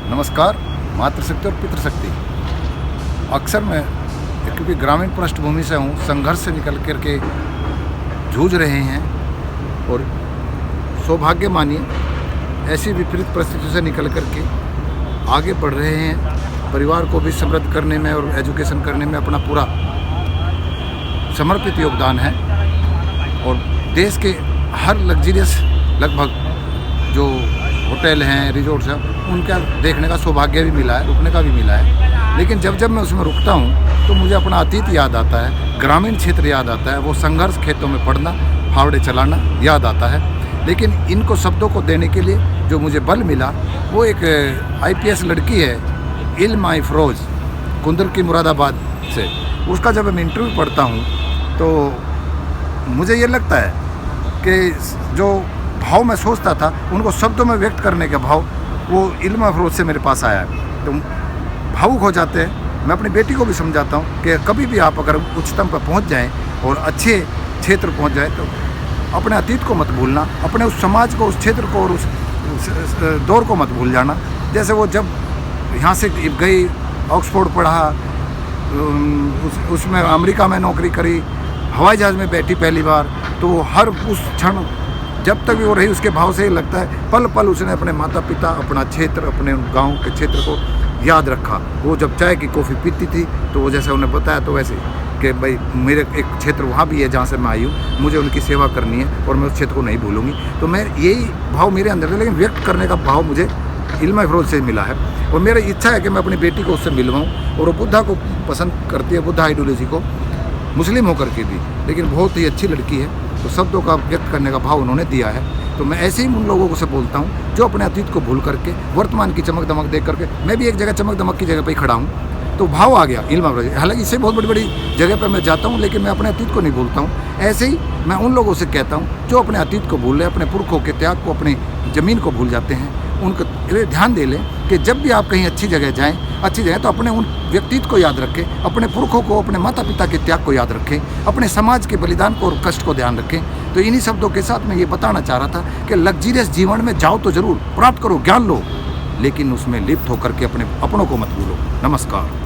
नमस्कार। मातृशक्ति और पितृशक्ति। अक्सर मैं, क्योंकि ग्रामीण पृष्ठभूमि से हूँ, संघर्ष से निकल कर के जूझ रहे हैं और सौभाग्य मानिए ऐसी विपरीत परिस्थितियों से निकल कर के आगे बढ़ रहे हैं। परिवार को भी समृद्ध करने में और एजुकेशन करने में अपना पूरा समर्पित योगदान है और देश के हर लग्जरियस लगभग जो होटल हैं, रिजॉर्ट्स हैं, उनका देखने का सौभाग्य भी मिला है, रुकने का भी मिला है। लेकिन जब जब मैं उसमें रुकता हूँ तो मुझे अपना अतीत याद आता है, ग्रामीण क्षेत्र याद आता है, वो संघर्ष खेतों में पड़ना, फावड़े चलाना याद आता है। लेकिन इनको शब्दों को देने के लिए जो मुझे बल मिला वो एक IPS लड़की है, इल्मा इफरोज़, कुंदर की मुरादाबाद से। उसका जब मैं इंटरव्यू पढ़ता हूँ तो मुझे ये लगता है कि जो भाव मैं सोचता था उनको शब्दों में व्यक्त करने का भाव वो इल्मा इफरोज़ से मेरे पास आया है। तो भावुक हो जाते हैं। मैं अपनी बेटी को भी समझाता हूँ कि कभी भी आप अगर उच्चतम पर पहुँच जाएँ और अच्छे क्षेत्र पहुँच जाए तो अपने अतीत को मत भूलना, अपने उस समाज को, उस क्षेत्र को और उस दौर को मत भूल जाना। जैसे वो जब यहाँ से गई, ऑक्सफोर्ड पढ़ा, उसमें अमेरिका में नौकरी करी, हवाई जहाज़ में बैठी पहली बार, तो हर उस क्षण जब तक भी वो रही उसके भाव से ही लगता है पल पल उसने अपने माता पिता, अपना क्षेत्र, अपने गांव के क्षेत्र को याद रखा। वो जब चाय की कॉफ़ी पीती थी तो वो जैसे उन्हें बताया तो वैसे कि भाई मेरे एक क्षेत्र वहाँ भी है जहाँ से मैं आई हूँ, मुझे उनकी सेवा करनी है और मैं उस क्षेत्र को नहीं भूलूंगी। तो मैं यही भाव मेरे अंदर है, लेकिन व्यक्त करने का भाव मुझे इल्मा इफरोज़ से मिला है और मेरी इच्छा है कि मैं अपनी बेटी को उससे मिलवाऊँ। और वो बुद्धा को पसंद करती है, बुद्धा आइडियोलॉजी को, मुस्लिम होकर के भी, लेकिन बहुत ही अच्छी लड़की है। तो शब्दों का व्यक्त करने का भाव उन्होंने दिया है। तो मैं ऐसे ही उन लोगों से बोलता हूँ जो अपने अतीत को भूल करके वर्तमान की चमक दमक देख करके, मैं भी एक जगह चमक दमक की जगह पर ही खड़ा हूँ तो भाव आ गया इल्मा इफरोज़। हालांकि इससे बहुत बड़ी बड़ी जगह पर मैं जाता हूँ लेकिन मैं अपने अतीत को नहीं भूलता हूँ। ऐसे ही मैं उन लोगों से कहता हूँ जो अपने अतीत को भूल रहे, अपने पुरखों के त्याग को, अपनी ज़मीन को भूल जाते हैं, उनको ध्यान दे लें कि जब भी आप कहीं अच्छी जगह जाएं, अच्छी जगह तो अपने उन व्यक्तित्व को याद रखें, अपने पुरखों को, अपने माता पिता के त्याग को याद रखें, अपने समाज के बलिदान को और कष्ट को ध्यान रखें। तो इन्हीं शब्दों के साथ मैं ये बताना चाह रहा था कि लग्जरियस जीवन में जाओ तो ज़रूर, प्राप्त करो, ज्ञान लो, लेकिन उसमें लिप्त होकर के अपने अपनों को मत भूलो। नमस्कार।